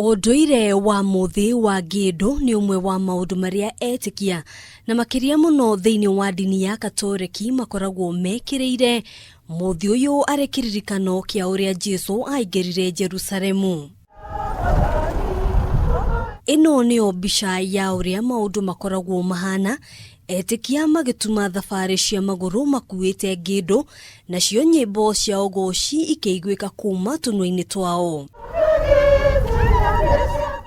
Unduire wa muthii wa Ngindu ni umwe wa maundu maria etikia na makiria muno thiini wa dini ya Katoliki makoragwo mekireire. Muthii uyu ari kiririkano kia uria Jesu aingirire Jerusalemu. Ino nio mbica ya uria maundu makoragwo mahana etikia magituma thabari cia maguru makuite Ngindu nacio nyimbo cia ugoci ikeiguika kuma tunua-ini twao.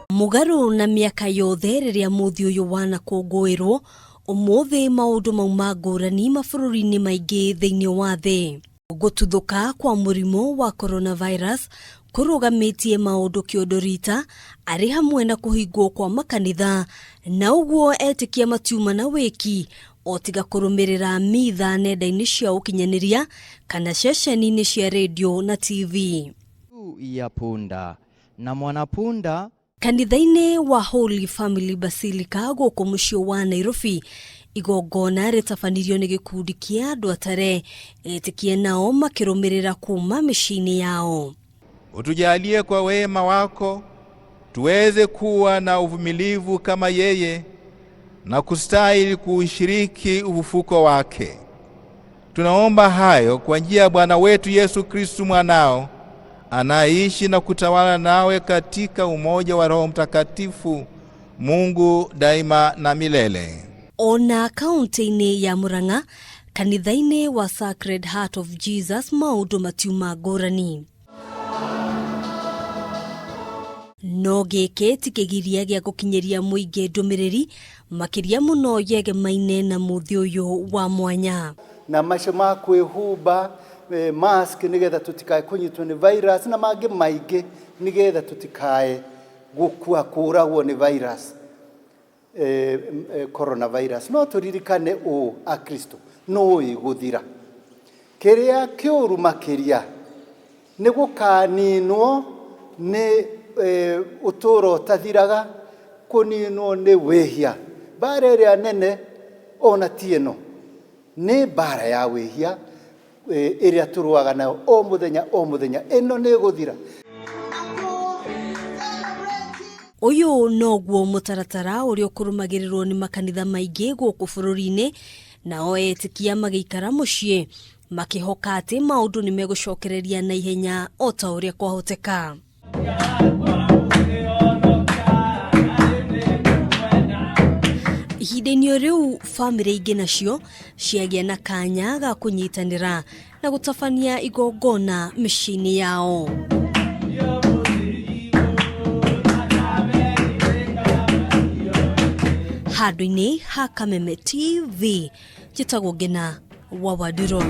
Mugaru na miaka yothe riria muthii uyu wanakunguirwo, umuthi maundu mauma ngurani mabũrũri-inĩ maingi thiini wa thi. Gututhuka kwa murimu wa coronavirus kurugamitie maundu kiundurita ari hamwe na kuhingwo kwa makanitha, na uguo etikia matiumana wiki otiga kurumirira mitha nenda-ini cia ukinyaniria kana ceceni-ini cia radio na TV. Ya punda na mwanapunda. Kanitha-ini wa Holy Family Basilica guku mucii wa Nairobi, igongona ritabanirio ni gikundi kia andu atare etikia nao makirumirira kuma micii-ini yao. Utujalie kwa wema wako tuweze kuwa na uvumilivu kama yeye na kustahili kushiriki ufufuko wake. Tunaomba hayo kwa njia ya Bwana wetu Yesu Kristo mwanao, anaishi na kutawala nawe katika umoja wa Roho Mtakatifu, Mungu daima na milele. Ona kaunti-ini ya Murang'a, kanitha-ini wa Sacred Heart of Jesus maundu matiuma ngurani. No giki ti kigiria gia gukinyeria muingi ndumiriri makiria muno yegemaine na muthii uyu wa mwanya. Na maisha ma kwihumba mask nigetha tutikae kunyitwo ni virus na mangi maingi nigetha tutikae gukua kuragwo ni virus coronavirus. No turirikane a Kristo no iguthira. Kiria kiuru makiria ni gukaninwo ni uturo tathiraga, kuninwo ni wihia. Bara iria nene ona tieno ni bara ya wihia iria turuaga nayo o muthenya ino ni guthira. Uyu noguo mutaratara uria ukurumagirirwo ni makanitha maingi guku bururi-ini, nao etikia magikara mucii makihoka ati maundu ni megucokereria na ihenya o ta uria kwahoteka. Ihinda-ini riu family ingi nacio ciagia na kanya ga kunyitanira na gutabania igongona micii-ini yao. Handũ-ini ha Kameme TV, njĩtagwo Ngina wa Wandurwa.